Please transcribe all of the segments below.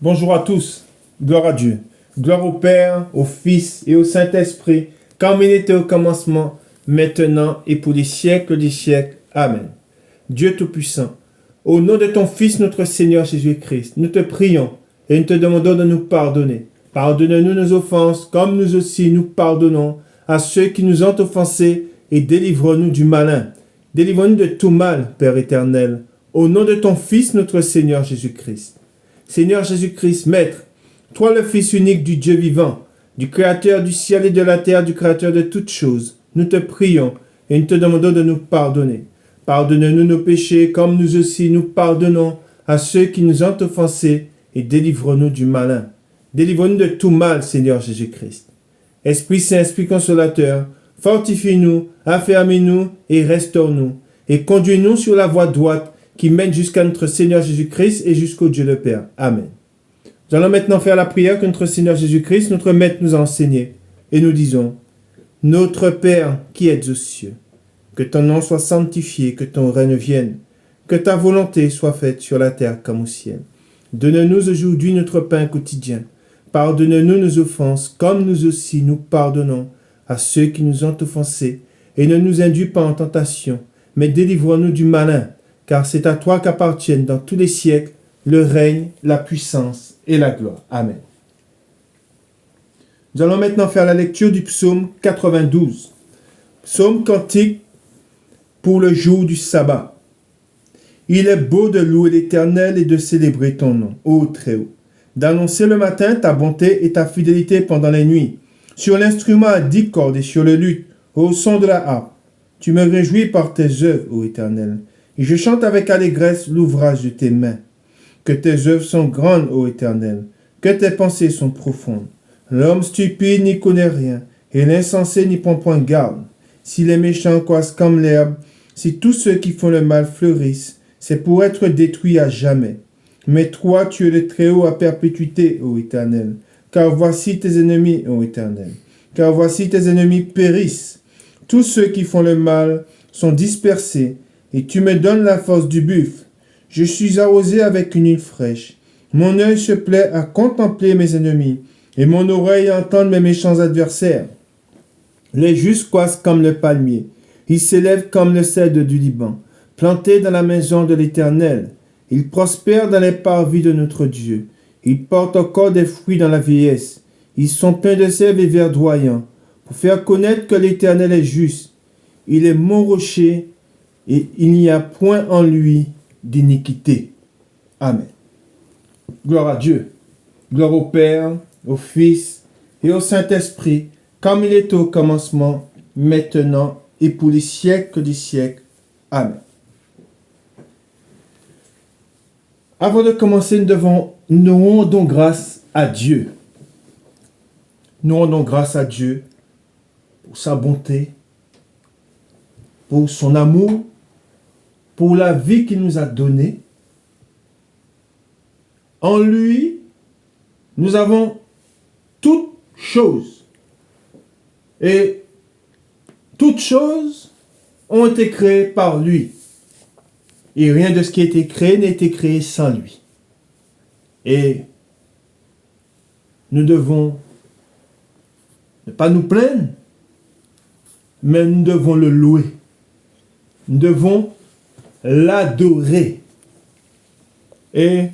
Bonjour à tous, gloire à Dieu, gloire au Père, au Fils et au Saint-Esprit, comme il était au commencement, maintenant et pour les siècles des siècles. Amen. Dieu Tout-Puissant, au nom de ton Fils, notre Seigneur Jésus-Christ, nous te prions et nous te demandons de nous pardonner. Pardonne-nous nos offenses, comme nous aussi nous pardonnons à ceux qui nous ont offensés, et délivre-nous du malin. Délivre-nous de tout mal, Père éternel, au nom de ton Fils, notre Seigneur Jésus-Christ. Seigneur Jésus-Christ, Maître, toi le Fils unique du Dieu vivant, du Créateur du ciel et de la terre, du Créateur de toutes choses, nous te prions et nous te demandons de nous pardonner. Pardonne-nous nos péchés, comme nous aussi nous pardonnons à ceux qui nous ont offensés, et délivre-nous du malin. Délivre-nous de tout mal, Seigneur Jésus-Christ. Esprit Saint, Esprit Consolateur, fortifie-nous, affermis-nous et restaure-nous, et conduis-nous sur la voie droite qui mène jusqu'à notre Seigneur Jésus-Christ et jusqu'au Dieu le Père. Amen. Nous allons maintenant faire la prière que notre Seigneur Jésus-Christ, notre Maître, nous a enseignée. Et nous disons, Notre Père qui êtes aux cieux, que ton nom soit sanctifié, que ton règne vienne, que ta volonté soit faite sur la terre comme au ciel. Donne-nous aujourd'hui notre pain quotidien. Pardonne-nous nos offenses, comme nous aussi nous pardonnons à ceux qui nous ont offensés. Et ne nous induis pas en tentation, mais délivre-nous du malin, car c'est à toi qu'appartiennent dans tous les siècles le règne, la puissance et la gloire. Amen. Nous allons maintenant faire la lecture du psaume 92. Psaume cantique pour le jour du sabbat. Il est beau de louer l'Éternel et de célébrer ton nom, ô Très-Haut, d'annoncer le matin ta bonté et ta fidélité pendant les nuits, sur l'instrument à 10 cordes et sur le luth, au son de la harpe. Tu me réjouis par tes œuvres, ô Éternel, et je chante avec allégresse l'ouvrage de tes mains. Que tes œuvres sont grandes, ô Éternel, que tes pensées sont profondes. L'homme stupide n'y connaît rien, et l'insensé n'y prend point garde. Si les méchants croissent comme l'herbe, si tous ceux qui font le mal fleurissent, c'est pour être détruits à jamais. Mais toi, tu es le Très-Haut à perpétuité, ô Éternel, car voici tes ennemis, ô Éternel, car voici tes ennemis périssent. Tous ceux qui font le mal sont dispersés, et tu me donnes la force du buffle. Je suis arrosé avec une huile fraîche. Mon œil se plaît à contempler mes ennemis, et mon oreille à entendre mes méchants adversaires. Les justes croissent comme le palmier. Ils s'élèvent comme le cèdre du Liban, plantés dans la maison de l'Éternel. Ils prospèrent dans les parvis de notre Dieu. Ils portent encore des fruits dans la vieillesse. Ils sont pleins de sève et verdoyants, pour faire connaître que l'Éternel est juste. Il est mon rocher, et il n'y a point en lui d'iniquité. Amen. Gloire à Dieu. Gloire au Père, au Fils et au Saint-Esprit, comme il était au commencement, maintenant et pour les siècles des siècles. Amen. Avant de commencer, nous rendons grâce à Dieu. Nous rendons grâce à Dieu pour sa bonté, pour son amour, pour la vie qu'il nous a donnée. En lui, nous avons toutes choses. Et toutes choses ont été créées par lui. Et rien de ce qui a été créé n'a été créé sans lui. Et nous devons ne pas nous plaindre, mais nous devons le louer. Nous devons l'adorer. Et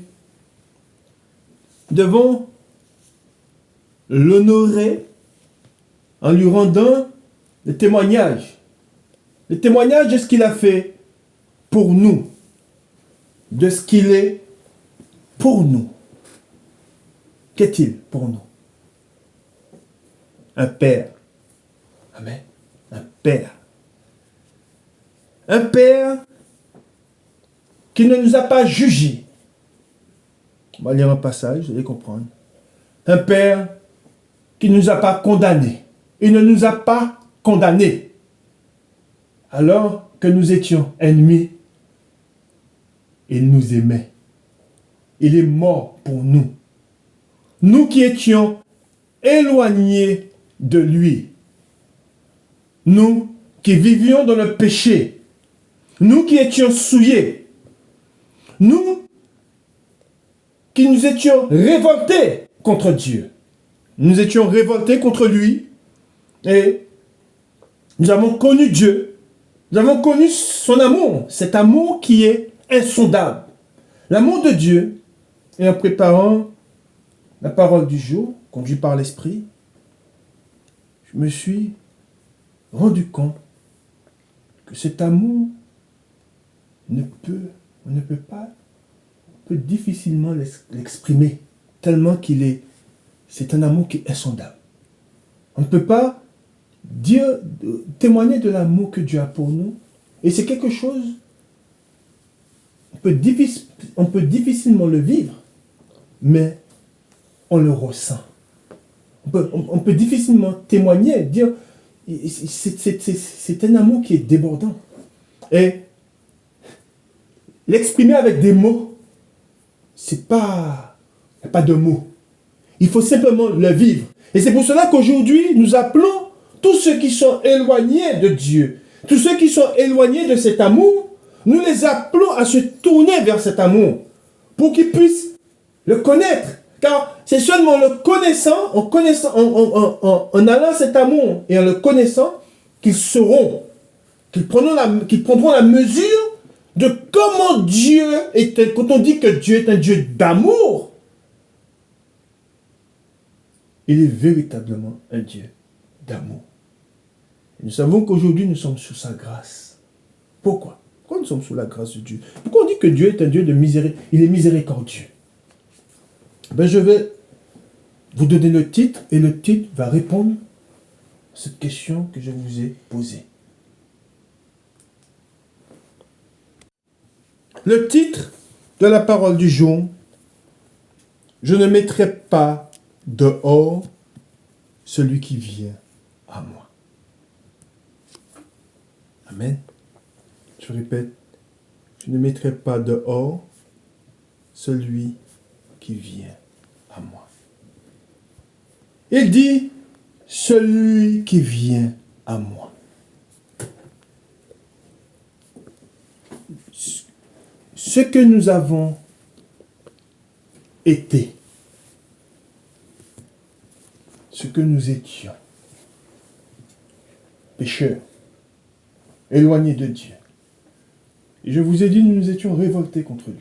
nous devons l'honorer en lui rendant le témoignage de ce qu'il a fait pour nous, de ce qu'il est pour nous. Qu'est-il pour nous? Un Père. Amen. Un Père. Un Père qui ne nous a pas jugés. On va lire un passage, vous allez comprendre. Un Père qui ne nous a pas condamnés. Il ne nous a pas condamnés. Alors que nous étions ennemis, il nous aimait. Il est mort pour nous. Nous qui étions éloignés de lui. Nous qui vivions dans le péché. Nous qui étions souillés. Nous que nous étions révoltés contre Dieu. Nous étions révoltés contre lui et nous avons connu Dieu. Nous avons connu son amour, cet amour qui est insondable. L'amour de Dieu. Et en préparant la parole du jour, conduit par l'Esprit, je me suis rendu compte que cet amour on peut difficilement l'exprimer, tellement c'est un amour qui est insondable. On ne peut pas témoigner de l'amour que Dieu a pour nous, et c'est quelque chose, on peut difficilement le vivre, mais on le ressent. On peut difficilement témoigner, dire, c'est un amour qui est débordant. Et l'exprimer avec des mots, il n'y a pas de mots. Il faut simplement le vivre. Et c'est pour cela qu'aujourd'hui, nous appelons tous ceux qui sont éloignés de Dieu, tous ceux qui sont éloignés de cet amour, nous les appelons à se tourner vers cet amour pour qu'ils puissent le connaître. Car c'est seulement le connaissant, en allant cet amour et en le connaissant, qu'ils prendront la mesure de comment Dieu est. Quand on dit que Dieu est un Dieu d'amour, il est véritablement un Dieu d'amour. Et nous savons qu'aujourd'hui nous sommes sous sa grâce. Pourquoi? Pourquoi nous sommes sous la grâce de Dieu? Pourquoi on dit que Dieu est un Dieu de miséricorde? Il est miséricordieux. Je vais vous donner le titre et le titre va répondre à cette question que je vous ai posée. Le titre de la parole du jour, je ne mettrai pas dehors celui qui vient à moi. Amen. Je répète, je ne mettrai pas dehors celui qui vient à moi. Il dit, celui qui vient à moi. Ce que nous avons été, ce que nous étions, pécheurs, éloignés de Dieu. Et je vous ai dit, nous étions révoltés contre lui.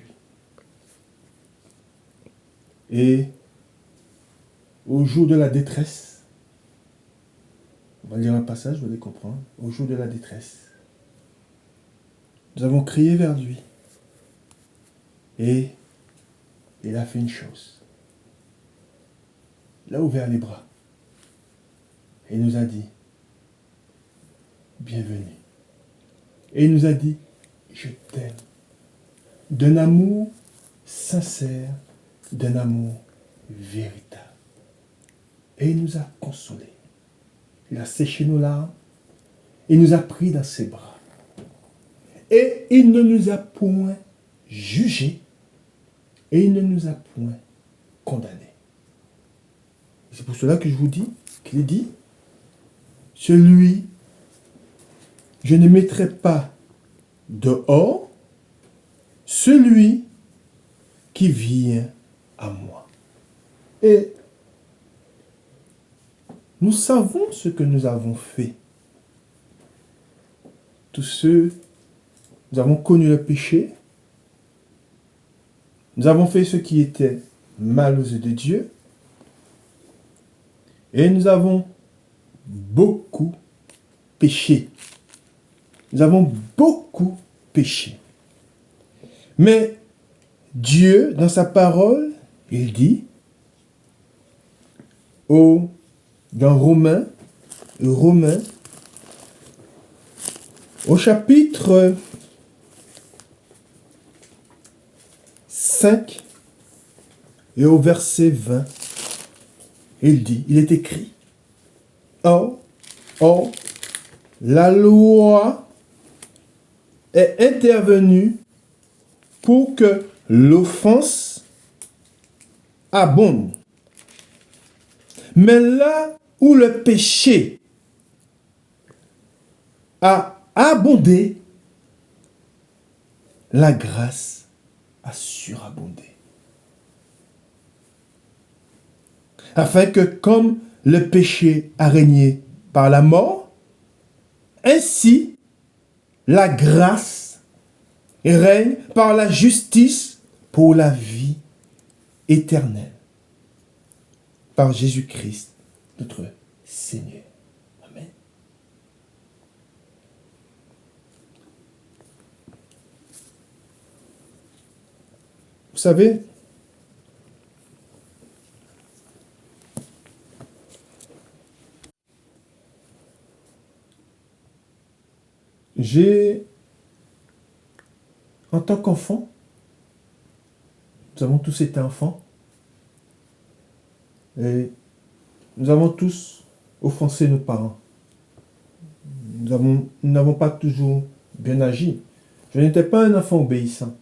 Et au jour de la détresse, on va lire un passage, vous allez comprendre. Au jour de la détresse, nous avons crié vers lui. Et il a fait une chose. Il a ouvert les bras. Et il nous a dit, bienvenue. Et il nous a dit, je t'aime. D'un amour sincère, d'un amour véritable. Et il nous a consolés. Il a séché nos larmes. Il nous a pris dans ses bras. Et il ne nous a point jugés. Et il ne nous a point condamnés. C'est pour cela que je vous dis, qu'il dit, celui, je ne mettrai pas dehors, celui qui vient à moi. Et nous savons ce que nous avons fait. Tous ceux, nous avons connu le péché, nous avons fait ce qui était mal aux yeux de Dieu, et nous avons beaucoup péché. Nous avons beaucoup péché. Mais Dieu, dans sa parole, il dit, dans Romains, au chapitre 5 et au verset 20, il est écrit, Or, la loi est intervenue pour que l'offense abonde. Mais là où le péché a abondé, la grâce a surabondé. afin que comme le péché a régné par la mort, ainsi la grâce règne par la justice pour la vie éternelle. Par Jésus-Christ, notre Seigneur. Amen. Vous savez, en tant qu'enfant, nous avons tous été enfants, et nous avons tous offensé nos parents. Nous n'avons pas toujours bien agi. Je n'étais pas un enfant obéissant.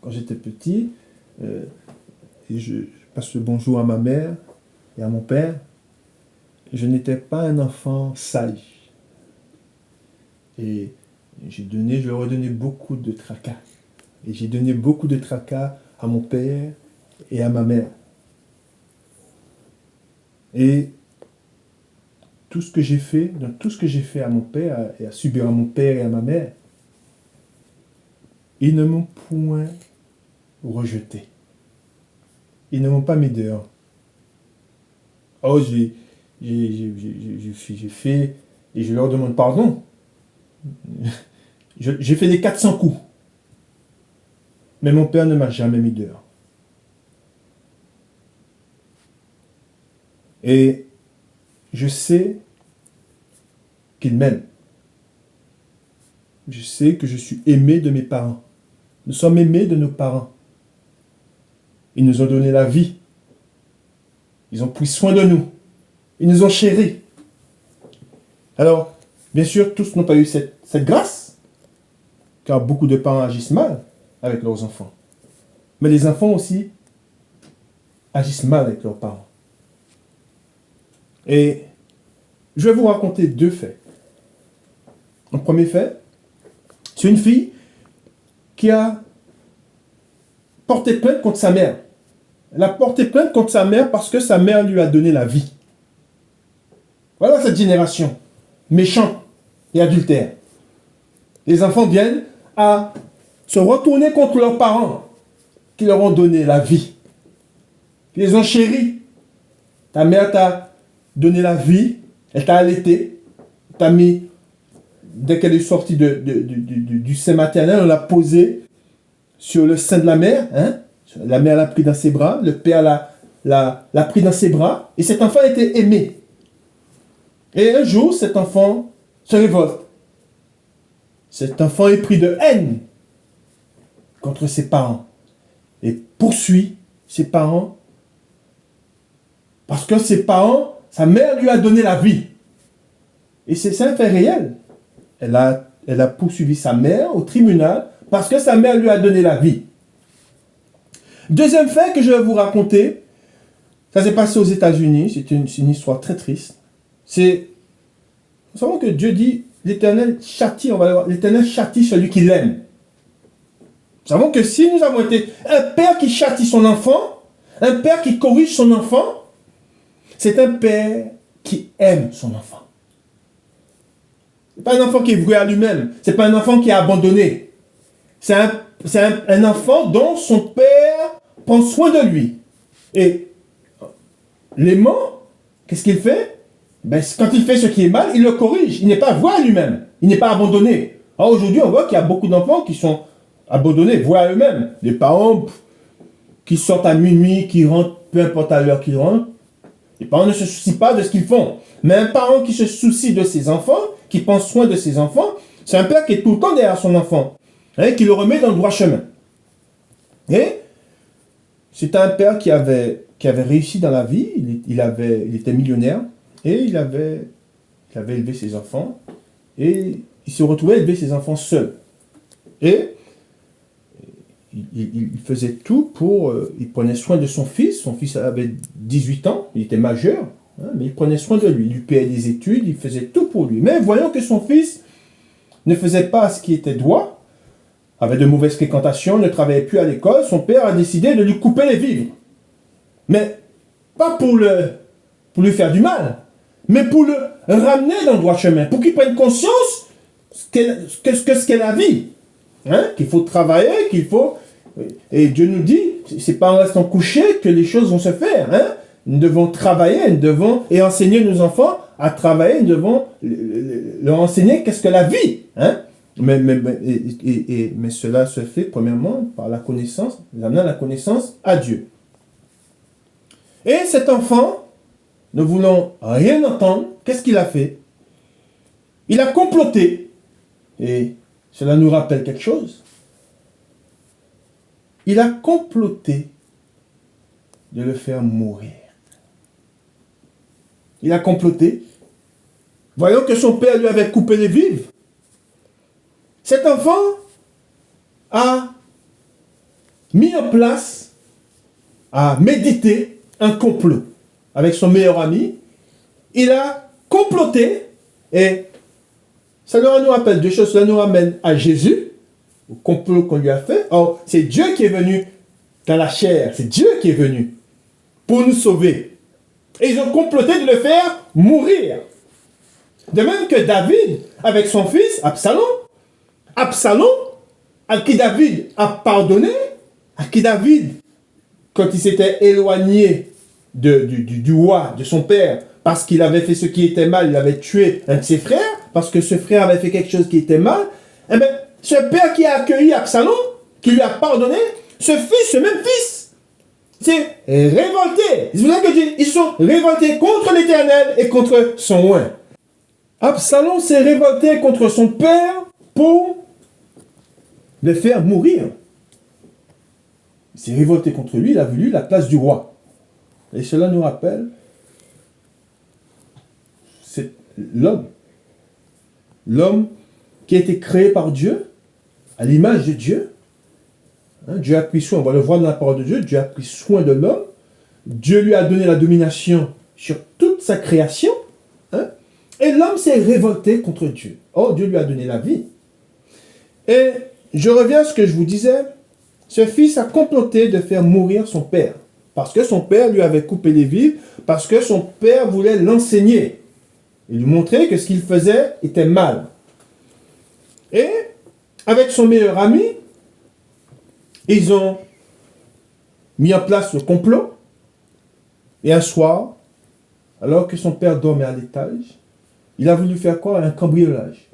Quand j'étais petit, et je passe le bonjour à ma mère et à mon père, je n'étais pas un enfant sage. Et je leur ai donné beaucoup de tracas. Et j'ai donné beaucoup de tracas à mon père et à ma mère. Et tout ce que j'ai fait, dans tout ce que j'ai fait à mon père et à subir à mon père et à ma mère, ils ne m'ont point rejeté. Ils ne m'ont pas mis dehors. Oh, j'ai fait, et je leur demande pardon. J'ai fait les 400 coups. Mais mon père ne m'a jamais mis dehors. Et je sais qu'il m'aime. Je sais que je suis aimé de mes parents. Nous sommes aimés de nos parents. Ils nous ont donné la vie. Ils ont pris soin de nous. Ils nous ont chéris. Alors, bien sûr, tous n'ont pas eu cette grâce, car beaucoup de parents agissent mal avec leurs enfants. Mais les enfants aussi agissent mal avec leurs parents. Et je vais vous raconter 2 faits. Un premier fait, c'est une fille qui a porté plainte contre sa mère. Elle a porté plainte contre sa mère parce que sa mère lui a donné la vie. Voilà cette génération méchante et adultère. Les enfants viennent à se retourner contre leurs parents qui leur ont donné la vie. Ils les ont chéris. Ta mère t'a donné la vie, elle t'a allaité, t'a mis, dès qu'elle est sortie du sein maternel, on l'a posée sur le sein de la mère. Hein? La mère l'a pris dans ses bras, le père l'a pris dans ses bras, et cet enfant était aimé. Et un jour, cet enfant se révolte. Cet enfant est pris de haine contre ses parents et poursuit ses parents parce que ses parents, sa mère lui a donné la vie. Et c'est un fait réel. Elle a poursuivi sa mère au tribunal parce que sa mère lui a donné la vie. Deuxième fait que je vais vous raconter, ça s'est passé aux États-Unis, c'est une histoire très triste. Nous savons que Dieu dit, l'Éternel châtie, l'Éternel châtie celui qui l'aime. Nous savons que si nous avons été un père qui châtie son enfant, un père qui corrige son enfant, c'est un père qui aime son enfant. Ce n'est pas un enfant qui est voué à lui-même, ce n'est pas un enfant qui est abandonné. C'est un enfant dont son père prend soin de lui. Et l'aimant, qu'est-ce qu'il fait? Quand il fait ce qui est mal, il le corrige. Il n'est pas voué à lui-même. Il n'est pas abandonné. Alors aujourd'hui, on voit qu'il y a beaucoup d'enfants qui sont abandonnés, voués à eux-mêmes. Les parents qui sortent à minuit, qui rentrent, peu importe à l'heure qu'ils rentrent. Les parents ne se soucient pas de ce qu'ils font. Mais un parent qui se soucie de ses enfants, qui prend soin de ses enfants, c'est un père qui est tout le temps derrière son enfant. Et qui le remet dans le droit chemin. Et c'est un père qui avait réussi dans la vie. Il était millionnaire. Et il avait élevé ses enfants. Et il se retrouvait à élever ses enfants seul. Et il faisait tout pour... il prenait soin de son fils. Son fils avait 18 ans. Il était majeur. Hein, mais il prenait soin de lui. Il lui payait des études. Il faisait tout pour lui. Mais voyant que son fils ne faisait pas ce qui était droit, avait de mauvaises fréquentations, ne travaillait plus à l'école, son père a décidé de lui couper les vivres. Mais Pas pour lui faire du mal, mais pour le ramener dans le droit chemin, pour qu'il prenne conscience ce qu'est la vie. Hein? Qu'il faut travailler, qu'il faut... Et Dieu nous dit, c'est pas en restant couché que les choses vont se faire. Hein? Nous devons travailler, nous devons... Et enseigner nos enfants à travailler, nous devons leur enseigner qu'est-ce que la vie. Hein? Mais cela se fait premièrement par la connaissance, nous amener la connaissance à Dieu. Et cet enfant, ne voulant rien entendre, qu'est-ce qu'il a fait? Il a comploté. Et cela nous rappelle quelque chose. Il a comploté de le faire mourir. Il a comploté. Voyant que son père lui avait coupé les vives. Cet enfant a mis en place, a médité un complot avec son meilleur ami. Il a comploté et ça nous rappelle deux choses. Cela nous ramène à Jésus, au complot qu'on lui a fait. Or, c'est Dieu qui est venu dans la chair. C'est Dieu qui est venu pour nous sauver. Et ils ont comploté de le faire mourir. De même que David, avec son fils, Absalom, à qui David a pardonné, à qui David, quand il s'était éloigné du roi, de son père, parce qu'il avait fait ce qui était mal, il avait tué un de ses frères, parce que ce frère avait fait quelque chose qui était mal, eh bien, ce père qui a accueilli Absalom, qui lui a pardonné, ce même fils, s'est révolté. C'est pour ça que Dieu, ils sont révoltés contre l'Éternel et contre son oint. Absalom s'est révolté contre son père pour le faire mourir. Il s'est révolté contre lui, il a voulu la place du roi. Et cela nous rappelle, c'est l'homme. L'homme qui a été créé par Dieu, à l'image de Dieu. Hein, Dieu a pris soin, on va le voir dans la parole de Dieu, Dieu a pris soin de l'homme. Dieu lui a donné la domination sur toute sa création. Hein, et l'homme s'est révolté contre Dieu. Or, Dieu lui a donné la vie. Et je reviens à ce que je vous disais. Ce fils a comploté de faire mourir son père. Parce que son père lui avait coupé les vives. Parce que son père voulait l'enseigner. Et lui montrer que ce qu'il faisait était mal. Et, avec son meilleur ami, ils ont mis en place le complot. Et un soir, alors que son père dormait à l'étage, il a voulu faire quoi? Un cambriolage.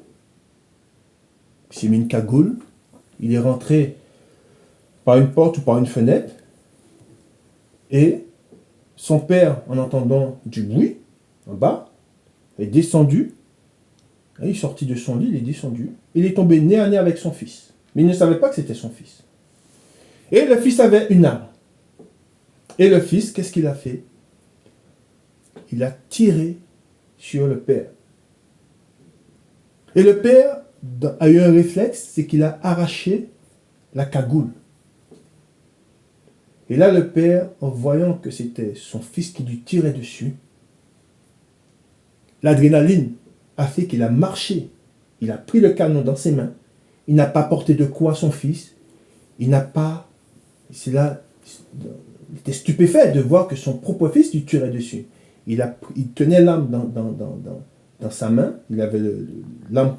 Il s'est mis une cagoule. Il est rentré par une porte ou par une fenêtre. Et son père, en entendant du bruit, en bas, est descendu. Il est sorti de son lit, il est descendu. Il est tombé nez à nez avec son fils. Mais il ne savait pas que c'était son fils. Et le fils avait une arme. Et le fils, qu'est-ce qu'il a fait? Il a tiré sur le père. Et le père a eu un réflexe, c'est qu'il a arraché la cagoule. Et là, le père, en voyant que c'était son fils qui lui tirait dessus, l'adrénaline a fait qu'il a marché. Il a pris le canon dans ses mains. Il n'a pas porté de coup à son fils. Il n'a pas... C'est là... Il était stupéfait de voir que son propre fils lui tirait dessus. Il tenait l'arme dans sa main. Il avait l'arme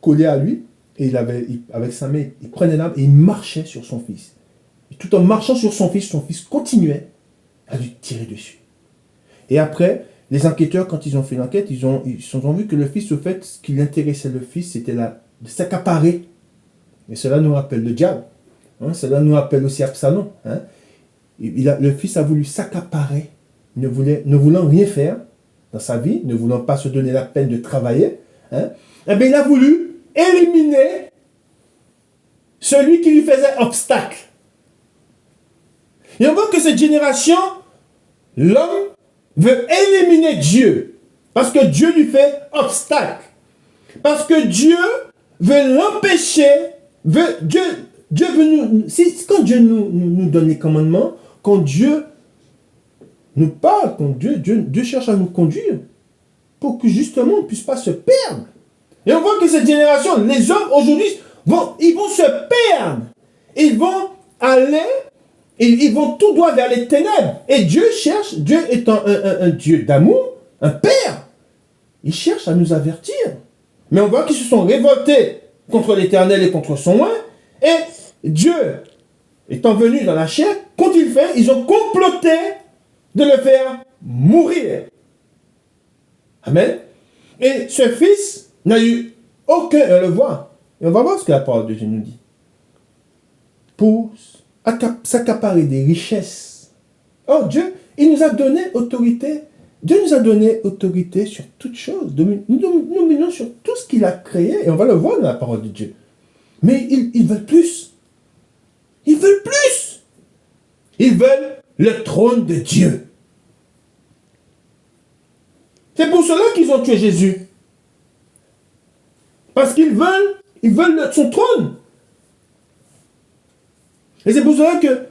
collée à lui. Et avec sa main, il prenait l'arme et il marchait sur son fils. Et tout en marchant sur son fils continuait à lui tirer dessus. Et après, les enquêteurs, quand ils ont fait l'enquête, ils ont vu que le fils, au fait, ce qui l'intéressait le fils, c'était de s'accaparer. Et cela nous rappelle le diable. Hein, cela nous rappelle aussi Absalom. Hein. Le fils a voulu s'accaparer, ne voulant rien faire dans sa vie, ne voulant pas se donner la peine de travailler. Hein. Eh bien, il a voulu éliminer celui qui lui faisait obstacle. Et on voit que cette génération, l'homme veut éliminer Dieu. Parce que Dieu lui fait obstacle. Parce que Dieu veut l'empêcher. Dieu veut nous... Quand Dieu nous donne les commandements, quand Dieu nous parle, quand Dieu cherche à nous conduire, pour que justement on ne puisse pas se perdre. Et on voit que cette génération, les hommes aujourd'hui, ils vont se perdre. Ils vont aller Ils vont tout droit vers les ténèbres. Et Dieu cherche, Dieu étant un Dieu d'amour, un Père, il cherche à nous avertir. Mais on voit qu'ils se sont révoltés contre l'Éternel et contre son oint. Et Dieu, étant venu dans la chair, quand il fait, ils ont comploté de le faire mourir. Amen. Et ce fils n'a eu aucun, on le voit. Et on va voir ce que la parole de Dieu nous dit. Pour s'accaparer des richesses. Oh Dieu, il nous a donné autorité. Dieu nous a donné autorité sur toutes choses. Nous dominons sur tout ce qu'il a créé. Et on va le voir dans la parole de Dieu. Mais ils veulent plus. Ils veulent plus. Ils veulent le trône de Dieu. C'est pour cela qu'ils ont tué Jésus. Parce qu'ils veulent son trône. Et c'est pour cela que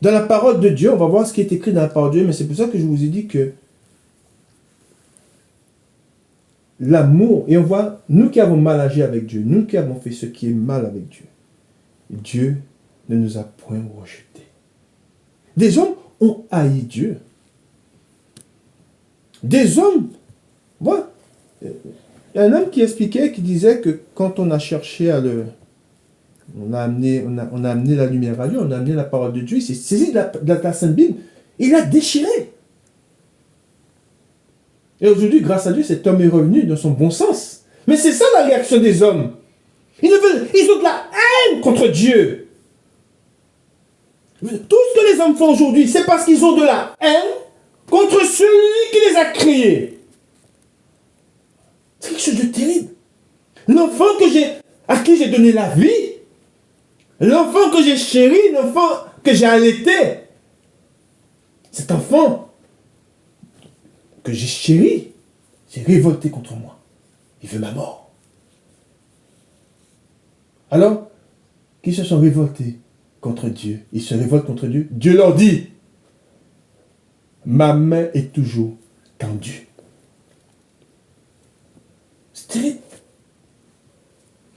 dans la parole de Dieu, on va voir ce qui est écrit dans la parole de Dieu, mais c'est pour ça que je vous ai dit que l'amour, et on voit, nous qui avons mal agi avec Dieu, nous qui avons fait ce qui est mal avec Dieu, Dieu ne nous a point rejetés. Des hommes ont haï Dieu. Des hommes, voilà. Il y a un homme qui expliquait, qui disait que quand on a cherché à le... On a amené la lumière à Dieu, on a amené la parole de Dieu, il s'est saisi de la Sainte Bible, il a déchiré. Et aujourd'hui, grâce à Dieu, cet homme est revenu dans son bon sens. Mais c'est ça la réaction des hommes. Ils ont de la haine contre Dieu. Tout ce que les hommes font aujourd'hui, c'est parce qu'ils ont de la haine contre celui qui les a créés. C'est quelque chose de terrible. L'enfant à qui j'ai donné la vie, l'enfant que j'ai chéri, l'enfant que j'ai allaité, cet enfant que j'ai chéri, s'est révolté contre moi. Il veut ma mort. Alors, qu'ils se sont révoltés contre Dieu, ils se révoltent contre Dieu, Dieu leur dit, ma main est toujours tendue. C'est terrible.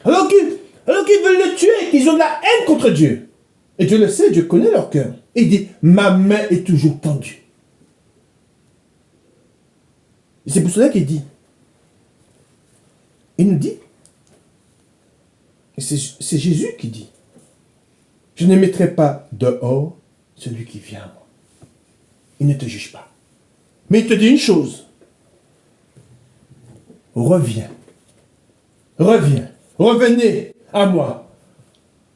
Alors qu'ils veulent le tuer, qu'ils ont de la haine contre Dieu. Et Dieu le sait, Dieu connaît leur cœur. Et il dit, ma main est toujours tendue. Et c'est pour cela qu'il dit, il nous dit, et c'est Jésus qui dit, je ne mettrai pas dehors celui qui vient à moi. Il ne te juge pas. Mais il te dit une chose, reviens, revenez à moi,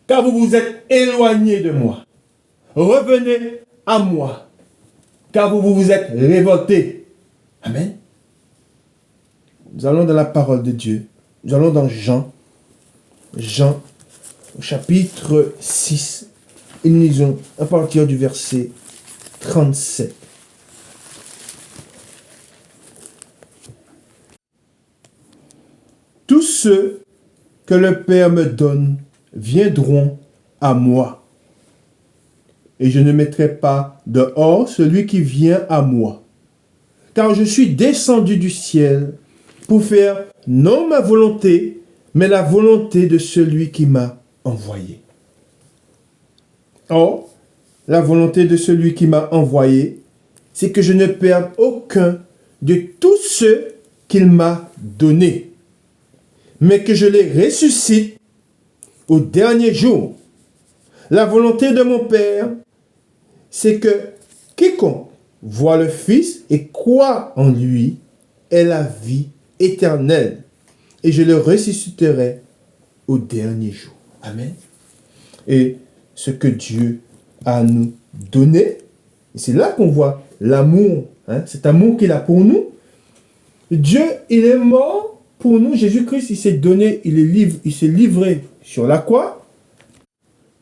car vous vous êtes éloignés de moi. Revenez à moi, car vous vous êtes révoltés. Amen. Nous allons dans la parole de Dieu. Nous allons dans Jean, au chapitre 6, et nous lisons à partir du verset 37. Tous ceux que le Père me donne viendront à moi, et je ne mettrai pas dehors celui qui vient à moi, car je suis descendu du ciel pour faire non ma volonté, mais la volonté de celui qui m'a envoyé. Or, la volonté de celui qui m'a envoyé, c'est que je ne perde aucun de tous ceux qu'il m'a donnés, mais que je les ressuscite au dernier jour. La volonté de mon Père, c'est que quiconque voit le Fils et croit en lui ait la vie éternelle, et je le ressusciterai au dernier jour. Amen. Et ce que Dieu a à nous donné, c'est là qu'on voit l'amour, cet amour qu'il a pour nous. Dieu, il est mort pour nous. Jésus-Christ, il s'est donné, il s'est livré sur la croix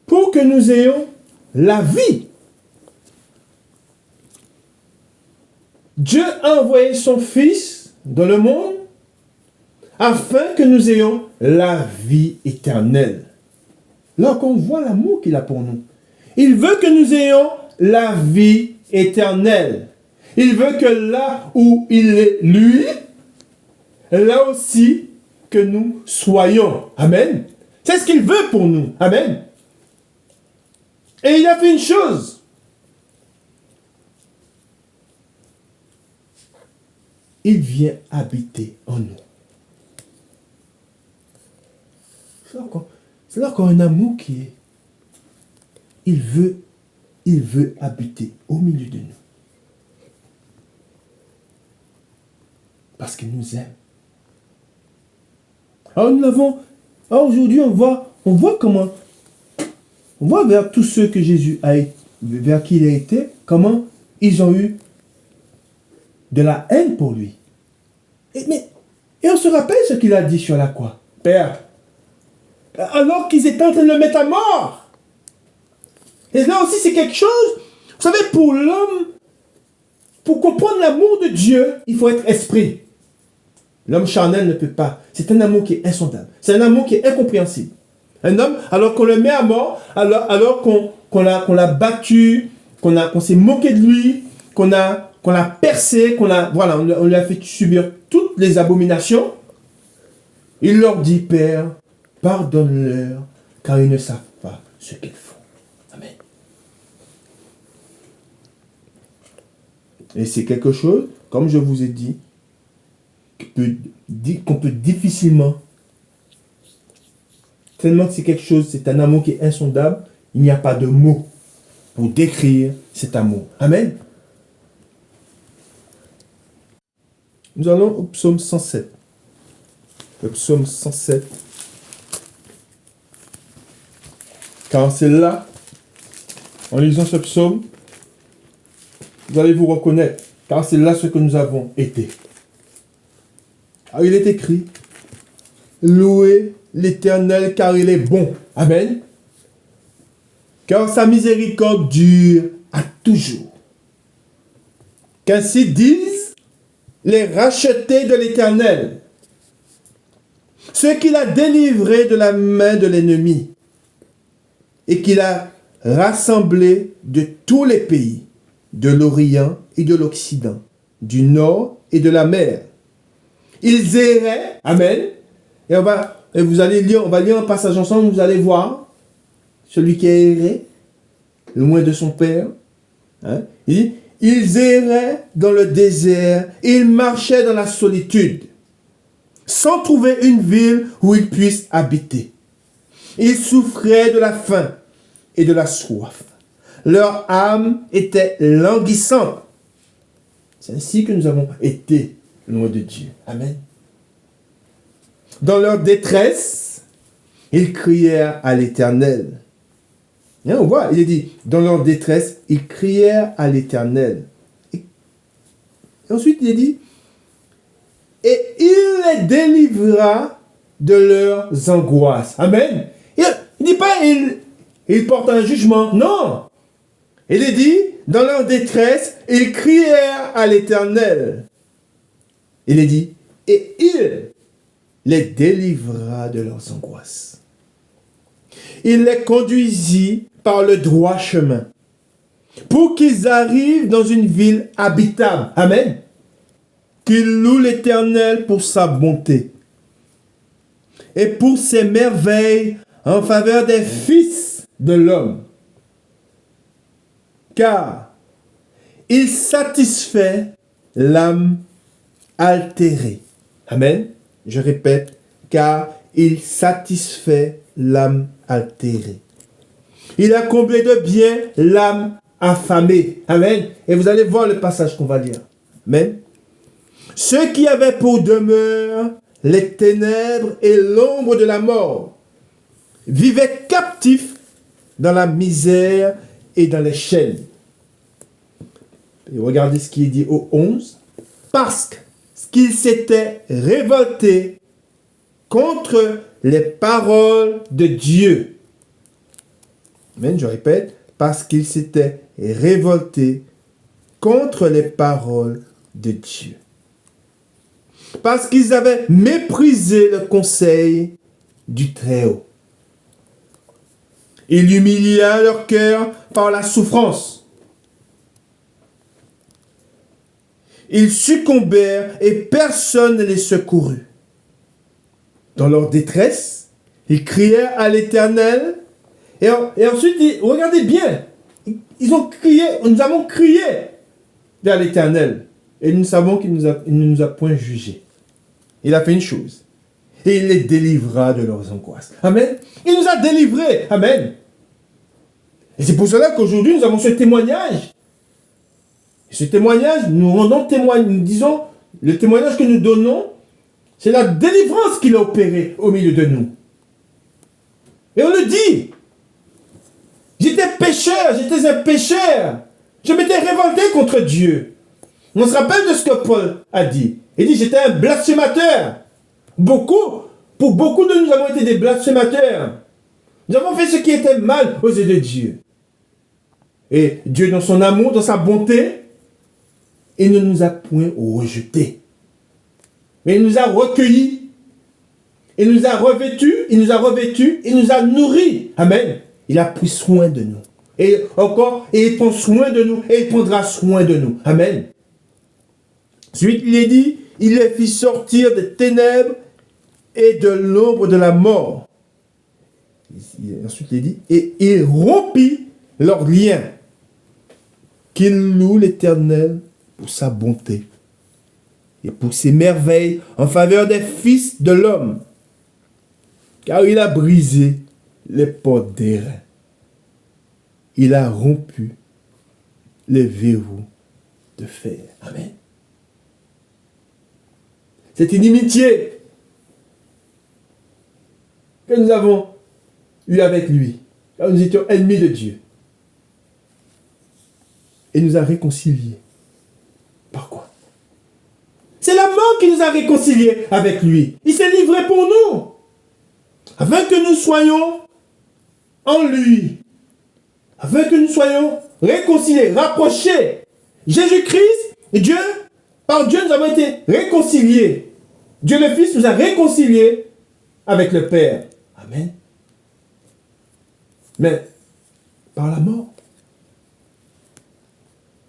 pour que nous ayons la vie. Dieu a envoyé son Fils dans le monde afin que nous ayons la vie éternelle. Là qu'on voit l'amour qu'il a pour nous. Il veut que nous ayons la vie éternelle. Il veut que là où il est lui, là aussi que nous soyons. Amen. C'est ce qu'il veut pour nous. Amen. Et il a fait une chose. Il vient habiter en nous. C'est là encore un amour qui est. Il veut habiter au milieu de nous. Parce qu'il nous aime. Alors nous l'avons. Alors aujourd'hui, on voit comment. On voit vers tous ceux que Jésus a été, vers qui il a été, comment ils ont eu de la haine pour lui. Et on se rappelle ce qu'il a dit sur la croix. Père, alors qu'ils étaient en train de le mettre à mort. Et là aussi, c'est quelque chose, vous savez, pour l'homme, pour comprendre l'amour de Dieu, il faut être esprit. L'homme charnel ne peut pas. C'est un amour qui est insondable. C'est un amour qui est incompréhensible. Un homme, alors qu'on le met à mort, alors qu'on l'a battu, qu'on s'est moqué de lui, qu'on l'a percé, on lui a fait subir toutes les abominations, il leur dit, Père, pardonne-leur, car ils ne savent pas ce qu'ils font. Amen. Et c'est quelque chose, comme je vous ai dit, qu'on peut difficilement, tellement que c'est quelque chose, c'est un amour qui est insondable, il n'y a pas de mots pour décrire cet amour. Amen. Nous allons au psaume 107. Le psaume 107. Car c'est là, en lisant ce psaume, vous allez vous reconnaître. Car c'est là ce que nous avons été. Alors il est écrit, louez l'Éternel car il est bon. Amen. Car sa miséricorde dure à toujours. Qu'ainsi disent les rachetés de l'Éternel, ceux qu'il a délivrés de la main de l'ennemi et qu'il a rassemblés de tous les pays, de l'Orient et de l'Occident, du Nord et de la mer. Ils erraient, amen, et vous allez lire, on va lire un passage ensemble, vous allez voir, celui qui a erré, loin de son Père, hein, ils erraient dans le désert, ils marchaient dans la solitude, sans trouver une ville où ils puissent habiter. Ils souffraient de la faim et de la soif. Leur âme était languissante. C'est ainsi que nous avons été loin de Dieu. Amen. Dans leur détresse, ils crièrent à l'Éternel. Et on voit, il est dit, dans leur détresse, ils crièrent à l'Éternel. Et ensuite, il est dit, et il les délivra de leurs angoisses. Amen. Il ne dit pas, il porte un jugement. Non. Il est dit, dans leur détresse, ils crièrent à l'Éternel. Il est dit, et il les délivra de leurs angoisses. Il les conduisit par le droit chemin, pour qu'ils arrivent dans une ville habitable. Amen. Qu'ils louent l'Éternel pour sa bonté et pour ses merveilles en faveur des fils de l'homme. Car il satisfait l'âme altérée. Amen. Je répète, car il satisfait l'âme altérée. Il a comblé de bien l'âme affamée. Amen. Et vous allez voir le passage qu'on va lire. Amen. Ceux qui avaient pour demeure les ténèbres et l'ombre de la mort vivaient captifs dans la misère et dans les chaînes. Et regardez ce qui est dit au 11. Parce qu'ils s'étaient révoltés contre les paroles de Dieu. Amen, je répète, parce qu'ils s'étaient révoltés contre les paroles de Dieu. Parce qu'ils avaient méprisé le conseil du Très-Haut. Il humilia leur cœur par la souffrance. Ils succombèrent et personne ne les secourut. Dans leur détresse, ils crièrent à l'Éternel Et ensuite, regardez bien, ils ont crié, nous avons crié vers l'Éternel. Et nous savons qu'il ne nous a point jugés. Il a fait une chose. Et il les délivra de leurs angoisses. Amen. Il nous a délivrés. Amen. Et c'est pour cela qu'aujourd'hui, nous avons ce témoignage. Et ce témoignage, nous rendons témoignage, nous disons, le témoignage que nous donnons, c'est la délivrance qu'il a opérée au milieu de nous. Et on le dit. J'étais pécheur, j'étais un pécheur. Je m'étais révolté contre Dieu. On se rappelle de ce que Paul a dit. Il dit, j'étais un blasphémateur. Pour beaucoup de nous avons été des blasphémateurs. Nous avons fait ce qui était mal aux yeux de Dieu. Et Dieu, dans son amour, dans sa bonté, il ne nous a point rejetés. Mais il nous a recueillis. Il nous a revêtus, il nous a nourris. Amen. Il a pris soin de nous. Et encore, il prend soin de nous et il prendra soin de nous. Amen. Ensuite, il est dit, il les fit sortir des ténèbres et de l'ombre de la mort. Ensuite, il est dit, et il rompit leurs liens. Qu'il loue l'Éternel pour sa bonté et pour ses merveilles en faveur des fils de l'homme. Car il a brisé les portes d'airain. Il a rompu les verrous de fer. Amen. Cette inimitié que nous avons eue avec lui, car nous étions ennemis de Dieu, et nous a réconciliés. Par quoi? C'est la mort qui nous a réconciliés avec lui. Il s'est livré pour nous, afin que nous soyons en lui, afin que nous soyons réconciliés, rapprochés. Jésus-Christ, Dieu, par Dieu, nous avons été réconciliés. Dieu le Fils nous a réconciliés avec le Père. Amen. Mais par la mort,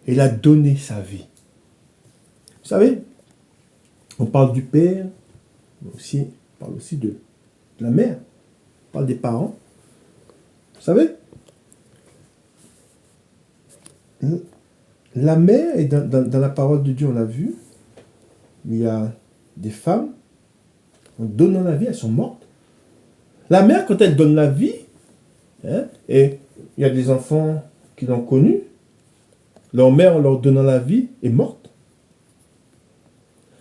il a donné sa vie. Vous savez, on parle du Père, mais aussi, on parle aussi de la mère. On parle des parents. Vous savez, la mère, et dans la parole de Dieu, on l'a vu, il y a des femmes, en donnant la vie, elles sont mortes. La mère, quand elle donne la vie, et il y a des enfants qui l'ont connu, leur mère, en leur donnant la vie, est morte.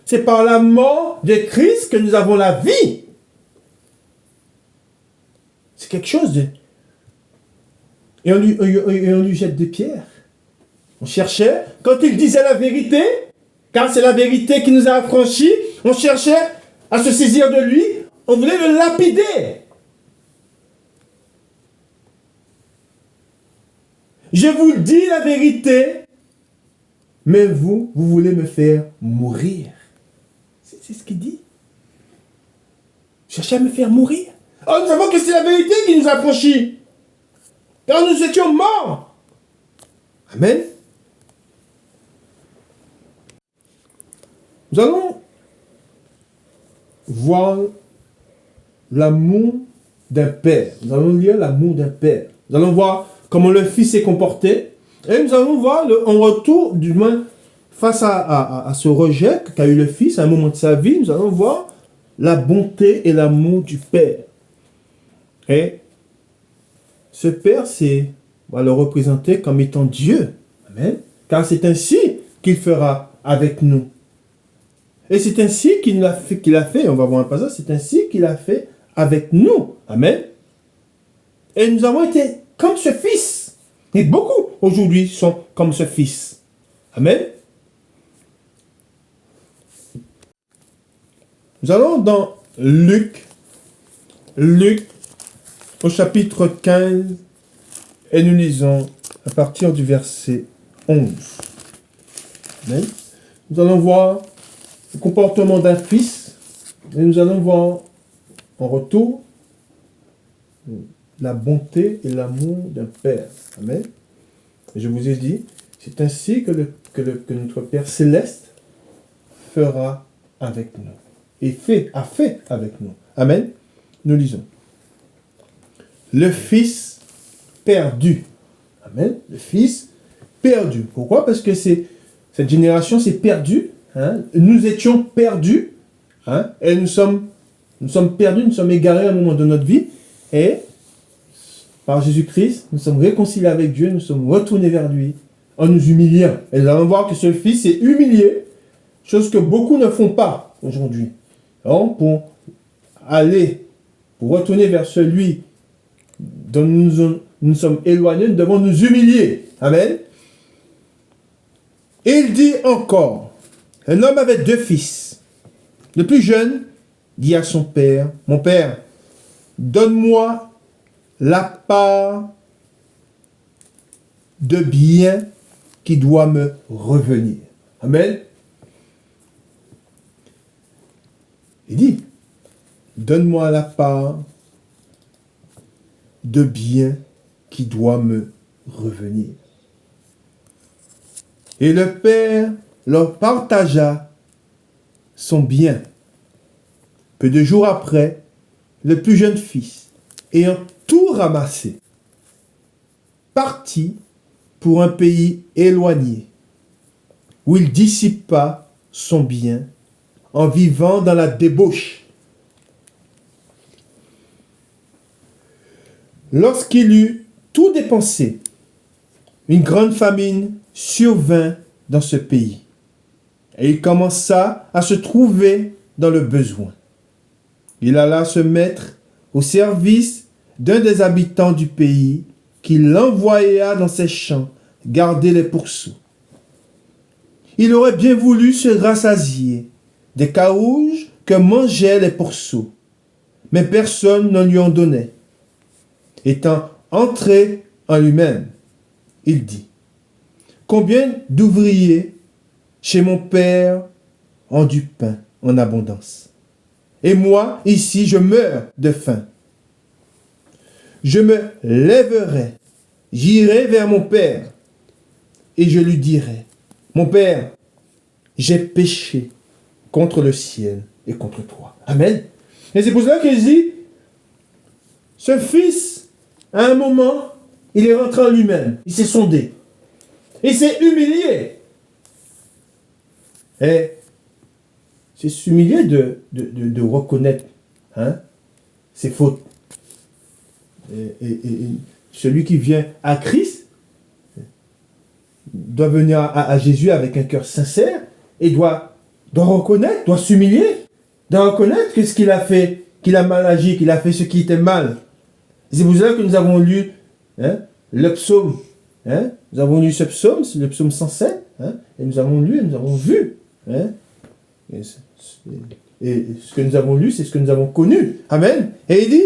C'est par la mort de Christ que nous avons la vie. C'est quelque chose de... Et on lui jette des pierres. On cherchait, quand il disait la vérité, car c'est la vérité qui nous a affranchis, on cherchait à se saisir de lui, on voulait le lapider. Je vous dis la vérité, mais vous voulez me faire mourir. C'est ce qu'il dit. Cherchez à me faire mourir. Oh, nous savons que c'est la vérité qui nous a affranchis. Car nous étions morts. Amen. Nous allons voir l'amour d'un père. Nous allons lire l'amour d'un père. Nous allons voir comment le fils s'est comporté. Et nous allons voir en retour, du moins, face à ce rejet qu'a eu le fils à un moment de sa vie, nous allons voir la bonté et l'amour du père. Et ce père, on va le représenter comme étant Dieu. Amen. Car c'est ainsi qu'il fera avec nous. Et c'est ainsi qu'il a fait, on va voir un passage, c'est ainsi qu'il a fait avec nous. Amen. Et nous avons été comme ce fils. Et beaucoup aujourd'hui sont comme ce fils. Amen. Nous allons dans Luc au chapitre 15 et nous lisons à partir du verset 11. Amen. Nous allons voir le comportement d'un fils et nous allons voir en retour la bonté et l'amour d'un père. Amen. Et je vous ai dit, c'est ainsi que notre Père céleste fera avec nous. Et a fait avec nous. Amen. Nous lisons. Le fils perdu. Amen. Le fils perdu. Pourquoi? Parce que cette génération s'est perdue. Hein? Nous étions perdus. Hein? Et nous sommes perdus, nous sommes égarés à un moment de notre vie. Et par Jésus-Christ, nous sommes réconciliés avec Dieu, nous sommes retournés vers lui en nous humiliant. Et nous allons voir que ce fils s'est humilié, chose que beaucoup ne font pas aujourd'hui. Donc, pour retourner vers celui dont nous sommes éloignés, nous devons nous humilier. Amen. Et il dit encore, un homme avait 2 fils. Le plus jeune dit à son père, mon père, donne-moi la part de bien qui doit me revenir. Amen. Il dit, donne-moi la part de bien qui doit me revenir. Et le père leur partagea son bien. Peu de jours après, le plus jeune fils, ayant tout ramassé, partit pour un pays éloigné, où il dissipa son bien en vivant dans la débauche. Lorsqu'il eut tout dépensé, une grande famine survint dans ce pays, et il commença à se trouver dans le besoin. Il alla se mettre au service d'un des habitants du pays, qui l'envoya dans ses champs garder les pourceaux. Il aurait bien voulu se rassasier des carouges que mangeaient les pourceaux, mais personne ne lui en donnait. Étant entré en lui-même, il dit, « Combien d'ouvriers chez mon père ont du pain en abondance, et moi, ici, je meurs de faim. Je me lèverai, j'irai vers mon père, et je lui dirai, mon père, j'ai péché contre le ciel et contre toi. » Amen. Et c'est pour cela que je dis, ce fils, à un moment, il est rentré en lui-même, il s'est sondé, il s'est humilié. Et c'est s'humilier de reconnaître ses fautes. Et celui qui vient à Christ doit venir à Jésus avec un cœur sincère et doit reconnaître, doit s'humilier, doit reconnaître que ce qu'il a fait, qu'il a mal agi, qu'il a fait ce qui était mal. C'est pour cela que nous avons lu le psaume. Nous avons lu ce psaume, c'est le psaume 107, et nous avons lu et nous avons vu. Et ce que nous avons lu, c'est ce que nous avons connu. Amen. Et il dit,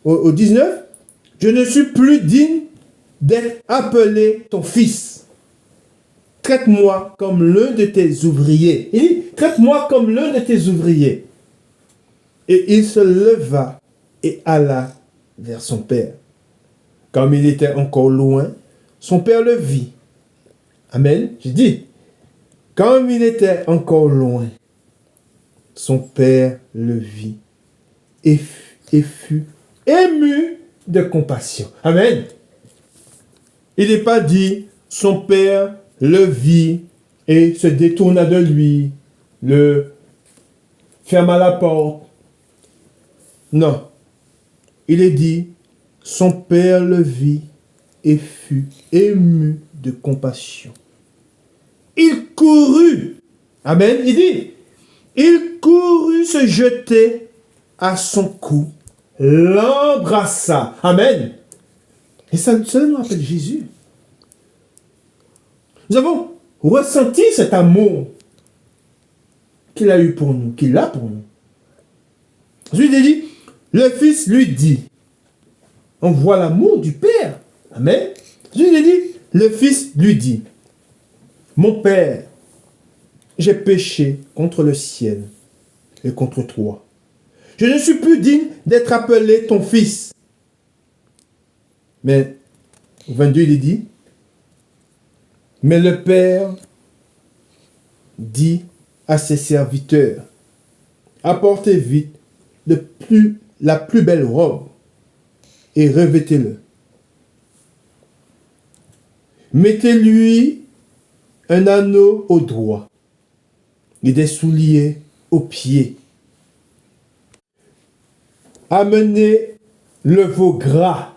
au 19, « Je ne suis plus digne d'être appelé ton fils. Traite-moi comme l'un de tes ouvriers. » Il dit, « Traite-moi comme l'un de tes ouvriers. » Et il se leva et alla vers son père. Comme il était encore loin, son père le vit. Amen. J'ai dit, comme il était encore loin, son père le vit et fut ému de compassion. Amen. Il n'est pas dit, son père le vit et se détourna de lui, le ferma la porte. Non. Il est dit, son père le vit et fut ému de compassion. Il courut. Amen. Il dit, il courut se jeter à son cou, l'embrassa. Amen. Et cela nous rappelle Jésus. Nous avons ressenti cet amour qu'il a eu pour nous, qu'il a pour nous. Ensuite, il dit, le Fils lui dit, on voit l'amour du Père. Amen. Ensuite, il dit, le Fils lui dit, mon Père, j'ai péché contre le ciel et contre toi. Je ne suis plus digne d'être appelé ton fils. Mais, au 22, il est dit, mais le Père dit à ses serviteurs, apportez vite la plus belle robe et revêtez-le. Mettez-lui un anneau au doigt et des souliers aux pieds. Amenez le veau gras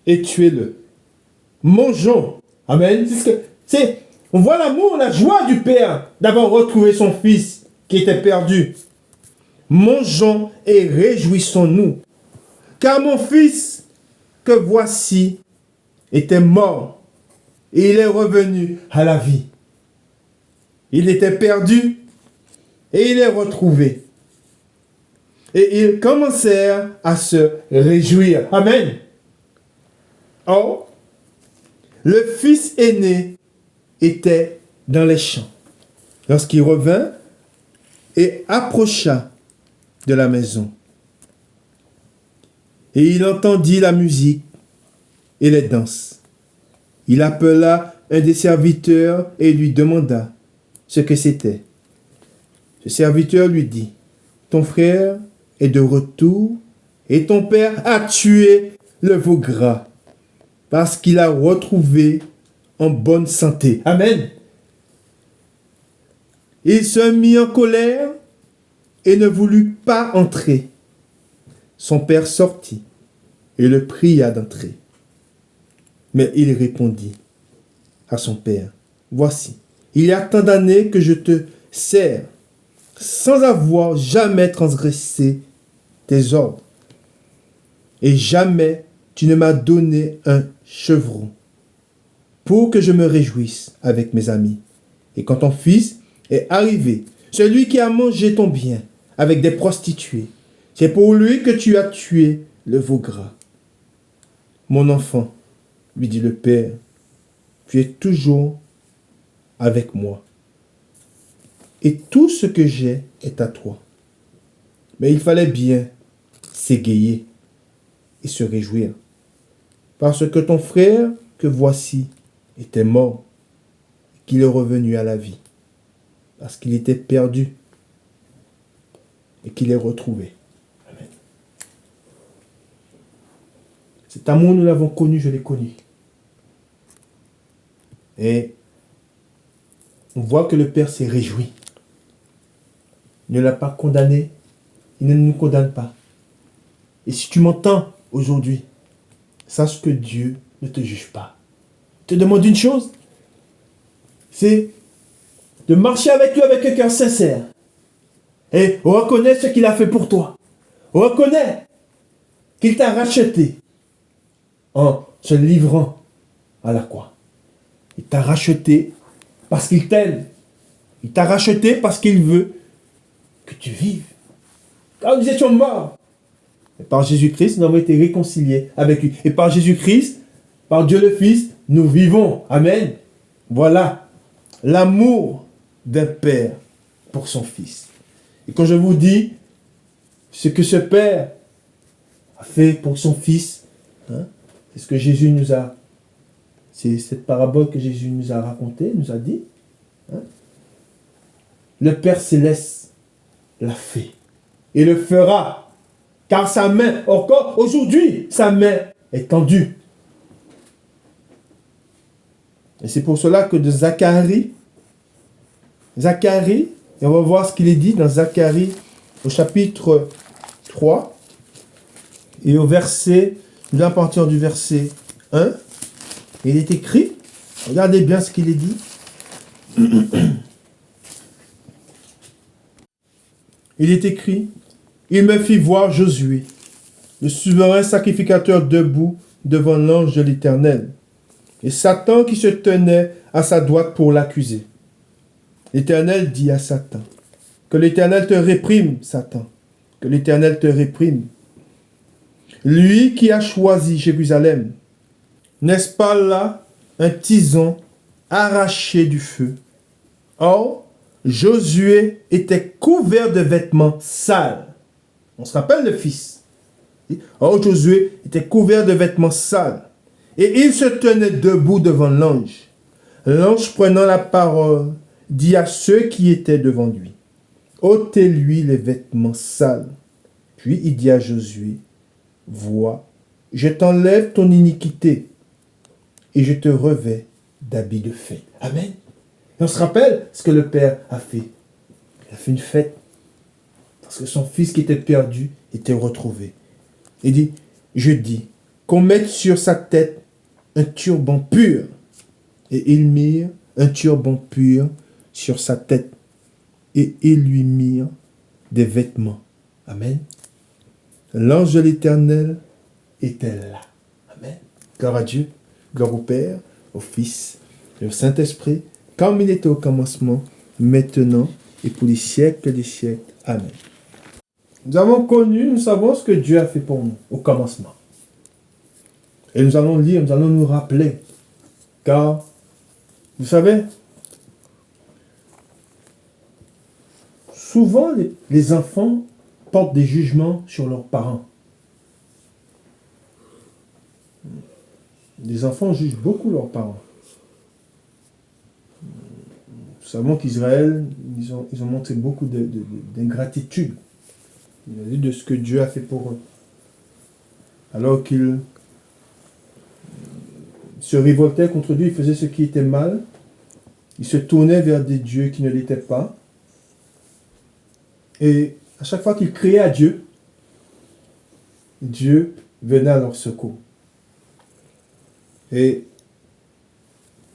et tuez-le. Mangeons. Amen. On voit l'amour, la joie du Père d'avoir retrouvé son fils qui était perdu. Mangeons et réjouissons-nous. Car mon fils que voici était mort et il est revenu à la vie. Il était perdu et il est retrouvé. Et ils commencèrent à se réjouir. Amen. Or, le fils aîné était dans les champs lorsqu'il revint et approcha de la maison. Et il entendit la musique et les danses. Il appela un des serviteurs et lui demanda ce que c'était. Ce serviteur lui dit, ton frère est de retour et ton père a tué le veau gras parce qu'il a retrouvé en bonne santé. Amen. Il se mit en colère et ne voulut pas entrer. Son père sortit et le pria d'entrer. Mais il répondit à son père, voici, il y a tant d'années que je te sers sans avoir jamais transgressé tes ordres. Et jamais tu ne m'as donné un chevreau pour que je me réjouisse avec mes amis. Et quand ton fils est arrivé, celui qui a mangé ton bien avec des prostituées, c'est pour lui que tu as tué le veau gras. Mon enfant, lui dit le père, tu es toujours avec moi. Et tout ce que j'ai est à toi. Mais il fallait bien s'égayer et se réjouir. Parce que ton frère que voici était mort, qu'il est revenu à la vie. Parce qu'il était perdu et qu'il est retrouvé. Amen. Cet amour, nous l'avons connu, je l'ai connu. Et on voit que le Père s'est réjoui. Il ne l'a pas condamné. Il ne nous condamne pas. Et si tu m'entends aujourd'hui, sache que Dieu ne te juge pas. Il te demande une chose, c'est de marcher avec lui avec un cœur sincère. Et reconnais ce qu'il a fait pour toi. Reconnais qu'il t'a racheté en se livrant à la croix. Il t'a racheté parce qu'il t'aime. Il t'a racheté parce qu'il veut que tu vives. Car nous étions morts. Et par Jésus-Christ, nous avons été réconciliés avec lui. Et par Jésus-Christ, par Dieu le Fils, nous vivons. Amen. Voilà l'amour d'un père pour son fils. Et quand je vous dis ce que ce père a fait pour son fils, hein, c'est ce que Jésus nous a, c'est cette parabole que Jésus nous a racontée, nous a dit. Hein. Le Père Céleste l'a fait et le fera, car sa main, encore aujourd'hui, sa main est tendue. Et c'est pour cela que de Zacharie, et on va voir ce qu'il est dit dans Zacharie au chapitre 3 et au verset, à partir du verset 1, il est écrit, regardez bien ce qu'il est dit. Il est écrit, il me fit voir Josué, le souverain sacrificateur debout devant l'ange de l'Éternel, et Satan qui se tenait à sa droite pour l'accuser. L'Éternel dit à Satan, que l'Éternel te réprime, Satan, que l'Éternel te réprime. Lui qui a choisi Jérusalem, n'est-ce pas là un tison arraché du feu? Or, Josué était couvert de vêtements sales. On se rappelle le fils. Or, Josué était couvert de vêtements sales. Et il se tenait debout devant l'ange. L'ange prenant la parole, dit à ceux qui étaient devant lui, ôtez-lui les vêtements sales. Puis il dit à Josué, vois, je t'enlève ton iniquité. et je te revais d'habits de fête. Amen. Et on se rappelle ce que le Père a fait. Il a fait une fête parce que son fils qui était perdu était retrouvé. Il dit, je dis, qu'on mette sur sa tête un turban pur. Et ils mirent un turban pur sur sa tête. Et ils lui mirent des vêtements. Amen. L'ange de l'Éternel était là. Amen. Gloire à Dieu, gloire au Père, au Fils et au Saint-Esprit, comme il était au commencement, maintenant et pour les siècles des siècles. Amen. Nous avons connu, nous savons ce que Dieu a fait pour nous au commencement. Et nous allons lire, nous allons nous rappeler. Car, vous savez, souvent les enfants portent des jugements sur leurs parents. Les enfants jugent beaucoup leurs parents. Nous savons qu'Israël, ils ont montré beaucoup d'ingratitude de ce que Dieu a fait pour eux. Alors qu'ils se révoltaient contre Dieu, ils faisaient ce qui était mal, ils se tournaient vers des dieux qui ne l'étaient pas. Et à chaque fois qu'ils criaient à Dieu, Dieu venait à leur secours. Et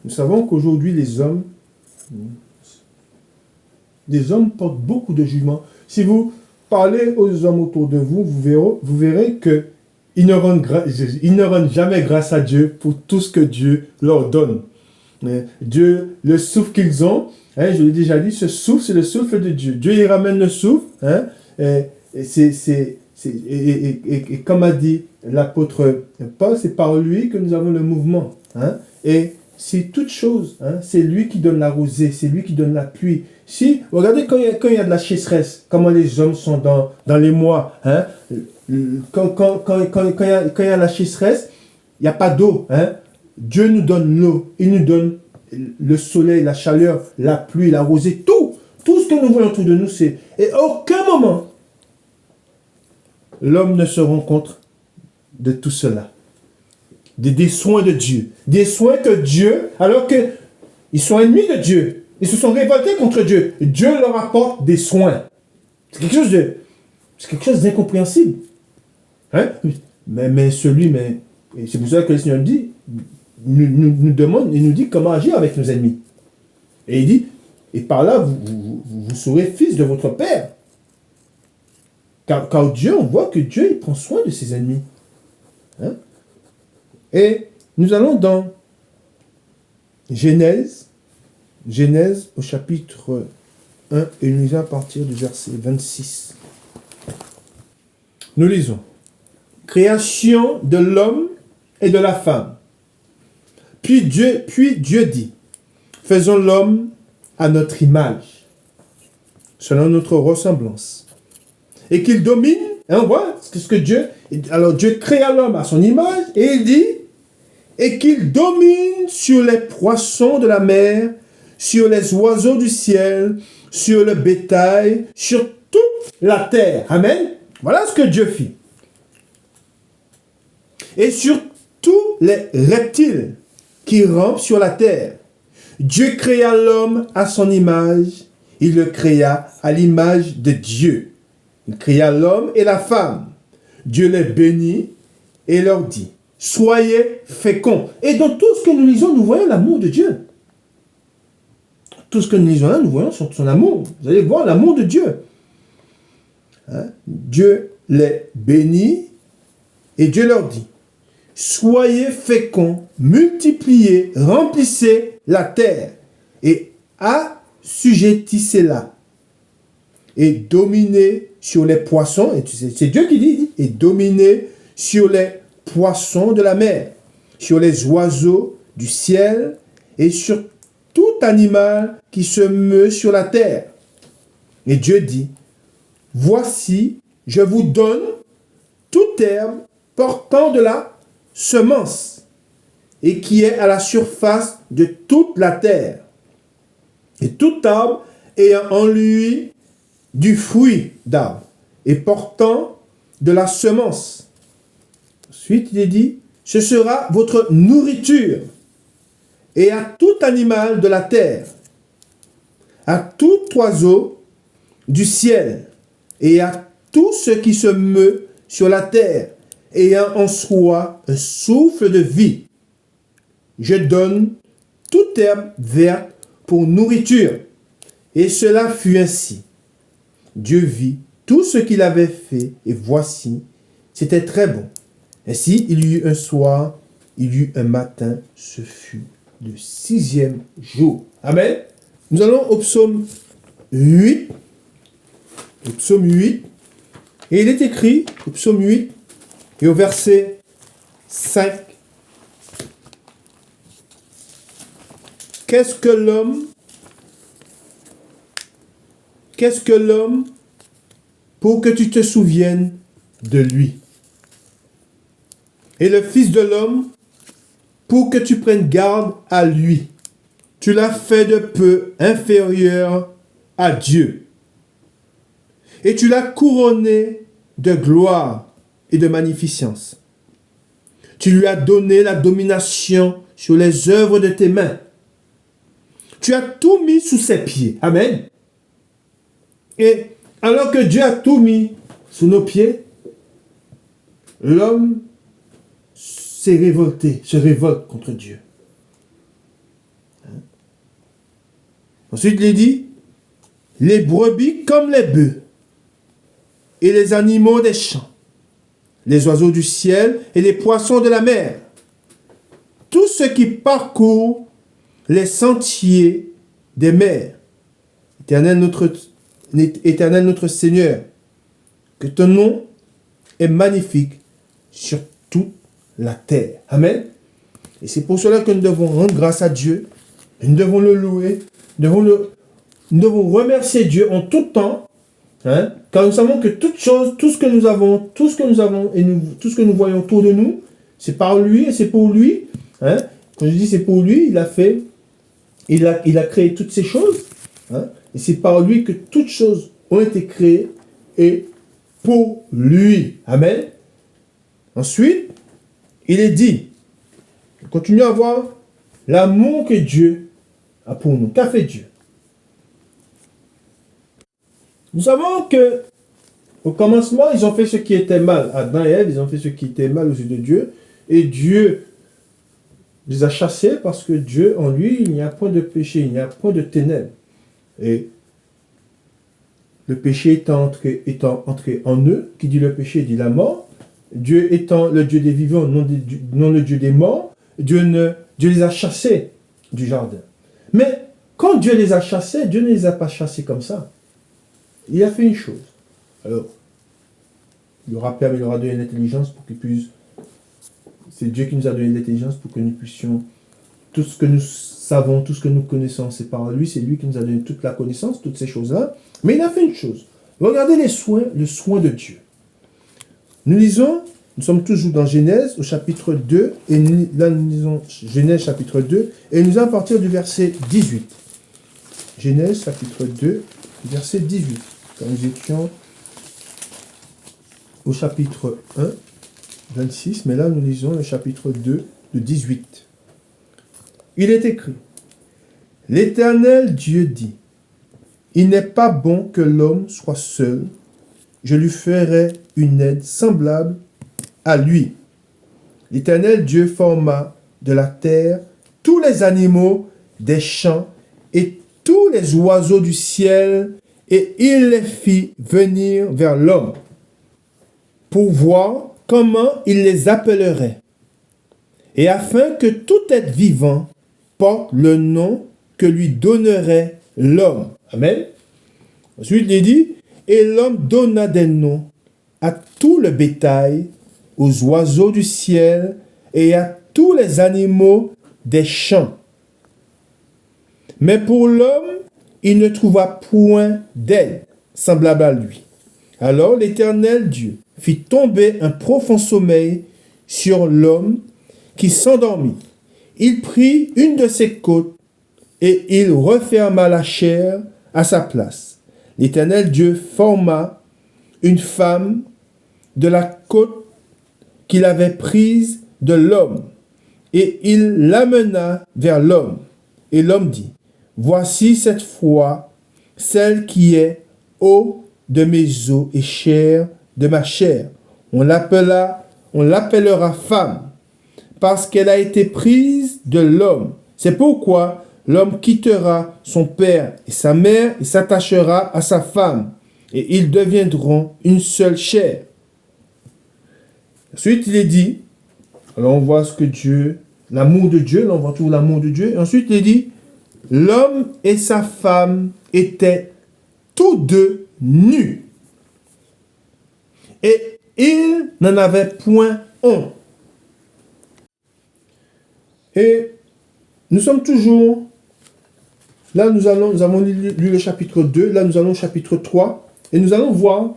nous savons qu'aujourd'hui, les hommes portent beaucoup de jugements. Si vous parlez aux hommes autour de vous, vous verrez qu'ils ne rendent jamais grâce à Dieu pour tout ce que Dieu leur donne. Dieu, le souffle qu'ils ont, je l'ai déjà dit, ce souffle, c'est le souffle de Dieu. Dieu, il ramène le souffle, et comme a dit l'apôtre Paul, c'est par lui que nous avons le mouvement. Et c'est toute chose, c'est lui qui donne la rosée, c'est lui qui donne la pluie. Si, regardez quand il y a de la sécheresse, comment les hommes sont dans les mois. Quand il y a la sécheresse, il n'y a pas d'eau. Dieu nous donne l'eau, il nous donne le soleil, la chaleur, la pluie, la rosée, tout ce que nous voyons autour de nous, c'est... Et à aucun moment, l'homme ne se rend compte de tout cela. Des soins de Dieu. Des soins que Dieu, alors qu'ils sont ennemis de Dieu, ils se sont révoltés contre Dieu, Dieu leur apporte des soins. C'est quelque chose d'incompréhensible. Mais c'est pour ça que le Seigneur nous demande, il nous dit comment agir avec nos ennemis. Et il dit, et par là, vous serez fils de votre Père. Car Dieu, on voit que Dieu, il prend soin de ses ennemis. Et nous allons dans Genèse au chapitre 1, et nous lisons à partir du verset 26. Nous lisons. Création de l'homme et de la femme. Puis Dieu dit, faisons l'homme à notre image, selon notre ressemblance, et qu'il domine, on voit ce que Dieu, alors Dieu créa l'homme à son image, et il dit, et qu'il domine sur les poissons de la mer, sur les oiseaux du ciel, sur le bétail, sur toute la terre. Amen. Voilà ce que Dieu fit. Et sur tous les reptiles qui rampent sur la terre. Dieu créa l'homme à son image, il le créa à l'image de Dieu. Il créa l'homme et la femme. Dieu les bénit et leur dit, soyez féconds. Et dans tout ce que nous lisons, nous voyons l'amour de Dieu. Tout ce que nous lisons là, nous voyons son amour. Vous allez voir l'amour de Dieu. Dieu les bénit et Dieu leur dit, soyez féconds, multipliez, remplissez la terre et assujettissez-la et dominez sur les poissons, et c'est Dieu qui dit, et dominez sur les poissons de la mer, sur les oiseaux du ciel et sur tout animal qui se meut sur la terre. Et Dieu dit, voici, je vous donne toute herbe portant de la semence et qui est à la surface de toute la terre. Et tout arbre ayant en lui du fruit d'arbre et portant de la semence. Ensuite, il est dit, ce sera votre nourriture et à tout animal de la terre, à tout oiseau du ciel, et à tout ce qui se meut sur la terre, ayant en soi un souffle de vie. Je donne toute herbe verte pour nourriture. Et cela fut ainsi. Dieu vit tout ce qu'il avait fait, et voici, c'était très bon. Ainsi, il y eut un soir, il y eut un matin, ce fut le 6e jour. Amen. Nous allons au psaume 8. Au psaume 8. Et il est écrit, au psaume 8, et au verset 5. Qu'est-ce que l'homme pour que tu te souviennes de lui? Et le Fils de l'homme pour que tu prennes garde à lui. Tu l'as fait de peu inférieur à Dieu. Et tu l'as couronné de gloire et de magnificence. Tu lui as donné la domination sur les œuvres de tes mains. Tu as tout mis sous ses pieds. Amen. Et alors que Dieu a tout mis sous nos pieds, l'homme s'est révolté, se révolte contre Dieu. Ensuite, il dit, les brebis comme les bœufs, et les animaux des champs, les oiseaux du ciel et les poissons de la mer, tout ce qui parcourt les sentiers des mers. Éternel notre Seigneur, que ton nom est magnifique sur toute la terre. Amen. Et c'est pour cela que nous devons rendre grâce à Dieu, nous devons le louer, nous devons remercier Dieu en tout temps, car nous savons que toute chose, tout ce que nous avons et tout ce que nous voyons autour de nous, c'est par lui et c'est pour lui. Quand je dis c'est pour lui, il a créé toutes ces choses. Et c'est par lui que toutes choses ont été créées et pour lui. Amen. Ensuite, il est dit, continuons à voir l'amour que Dieu a pour nous. Qu'a fait Dieu? Nous savons que au commencement, ils ont fait ce qui était mal. Adam et Ève, ils ont fait ce qui était mal aux yeux de Dieu. Et Dieu les a chassés parce que Dieu, en lui, il n'y a point de péché, il n'y a point de ténèbres. Et le péché étant entré en eux, qui dit le péché dit la mort, Dieu étant le Dieu des vivants, non le Dieu des morts, Dieu les a chassés du jardin. Mais quand Dieu les a chassés, Dieu ne les a pas chassés comme ça. Il a fait une chose. Alors, il aura permis, il aura donné l'intelligence pour qu'ils puissent... C'est Dieu qui nous a donné l'intelligence pour que nous puissions... Tout ce que nous savons, tout ce que nous connaissons, c'est par lui. C'est lui qui nous a donné toute la connaissance, toutes ces choses-là. Mais il a fait une chose. Regardez le soin de Dieu. Nous lisons, nous sommes toujours dans Genèse, au chapitre 2. Et là, nous lisons Genèse, chapitre 2. Et nous allons partir du verset 18. Genèse, chapitre 2, verset 18. Quand nous étions au chapitre 1, 26, mais là nous lisons le chapitre 2, le 18. Il est écrit, « L'Éternel Dieu dit, il n'est pas bon que l'homme soit seul, je lui ferai une aide semblable à lui. L'Éternel Dieu forma de la terre tous les animaux des champs et tous les oiseaux du ciel, et il les fit venir vers l'homme pour voir comment il les appellerait, et afin que tout être vivant porte le nom que lui donnerait l'homme. » Amen. Ensuite, il dit, « Et l'homme donna des noms à tout le bétail, aux oiseaux du ciel et à tous les animaux des champs. Mais pour l'homme, il ne trouva point d'aide semblable à lui. Alors l'Éternel Dieu fit tomber un profond sommeil sur l'homme qui s'endormit. Il prit une de ses côtes et il referma la chair à sa place. L'Éternel Dieu forma une femme de la côte qu'il avait prise de l'homme et il l'amena vers l'homme. Et l'homme dit, voici cette fois celle qui est eau de mes eaux et chair de ma chair. On l'appellera femme, parce qu'elle a été prise de l'homme. C'est pourquoi l'homme quittera son père et sa mère et s'attachera à sa femme, et ils deviendront une seule chair. Ensuite, il est dit, alors on voit ce que Dieu, l'amour de Dieu, là on voit tout l'amour de Dieu. Et ensuite, il est dit, l'homme et sa femme étaient tous deux nus. Et ils n'en avaient point honte. Et nous sommes toujours, là nous avons lu le chapitre 2, là nous allons au chapitre 3, et nous allons voir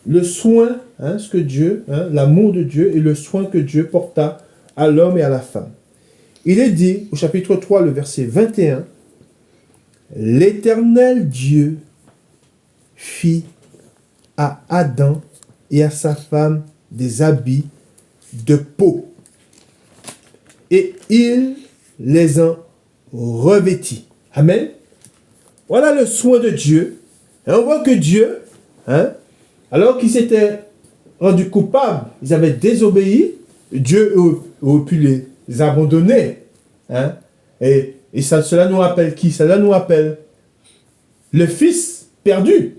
le soin, ce que Dieu, l'amour de Dieu et le soin que Dieu porta à l'homme et à la femme. Il est dit au chapitre 3, le verset 21, « L'Éternel Dieu fit à Adam et à sa femme des habits de peau, et il les en revêtit. » Amen. Voilà le soin de Dieu. Et on voit que Dieu, alors qu'ils s'étaient rendus coupables, ils avaient désobéi, Dieu aurait pu les abandonner. Et cela nous rappelle qui? Cela nous rappelle le fils perdu.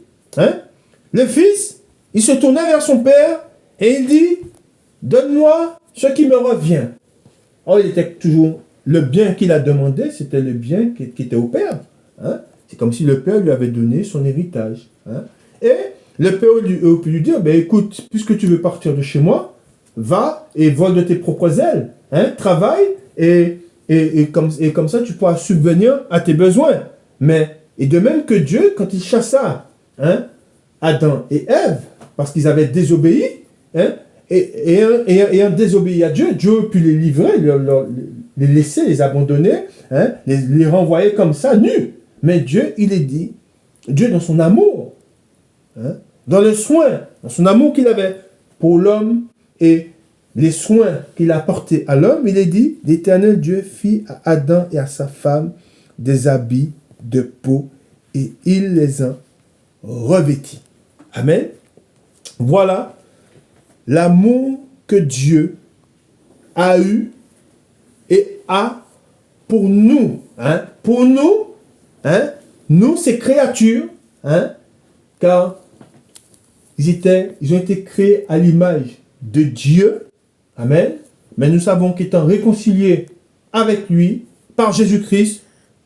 Le fils, il se tournait vers son père et il dit, donne-moi ce qui me revient. Or, il était toujours, le bien qu'il a demandé, c'était le bien qui était au père. C'est comme si le père lui avait donné son héritage. Et le père aurait pu lui dire, ben écoute, puisque tu veux partir de chez moi, va et vole de tes propres ailes. Travaille et comme ça, tu pourras subvenir à tes besoins. Et de même que Dieu, quand il chassa Adam et Ève, parce qu'ils avaient désobéi, ayant désobéi à Dieu, Dieu a pu les livrer, les laisser, les abandonner, les renvoyer comme ça, nus. Mais Dieu, il est dit, Dieu dans son amour, dans le soin, dans son amour qu'il avait pour l'homme et les soins qu'il a apportés à l'homme, il est dit, l'Éternel Dieu fit à Adam et à sa femme des habits de peau et il les a revêtis. Amen. Voilà l'amour que Dieu a eu et a pour nous. Pour nous, nous, ces créatures, car ils ont été créés à l'image de Dieu. Amen. Mais nous savons qu'étant réconciliés avec lui, par Jésus-Christ,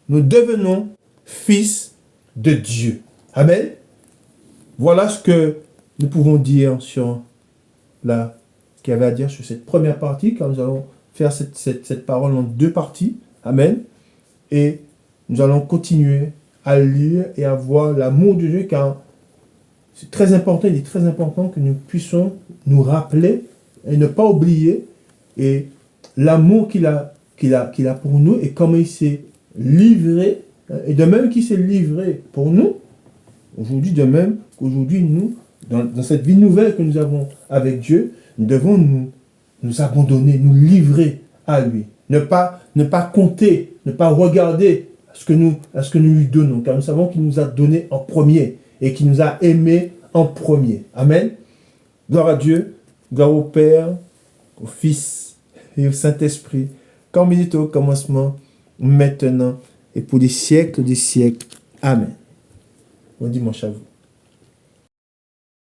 nous devenons fils de Dieu. Amen. Voilà ce que nous pouvons dire sur ce qu'il y avait à dire sur cette première partie, car nous allons faire cette parole en deux parties. Amen. Et nous allons continuer à lire et à voir l'amour de Dieu, car c'est très important, il est très important que nous puissions nous rappeler et ne pas oublier et l'amour qu'il a pour nous et comment il s'est livré, et de même qu'il s'est livré pour nous, aujourd'hui, de même qu'aujourd'hui, nous, dans cette vie nouvelle que nous avons avec Dieu, nous devons nous abandonner, nous livrer à lui. Ne pas compter, ne pas regarder à ce que nous lui donnons, car nous savons qu'il nous a donné en premier et qu'il nous a aimés en premier. Amen. Gloire à Dieu, gloire au Père, au Fils et au Saint-Esprit, comme il était au commencement, maintenant et pour des siècles des siècles. Amen. Bon dimanche à vous.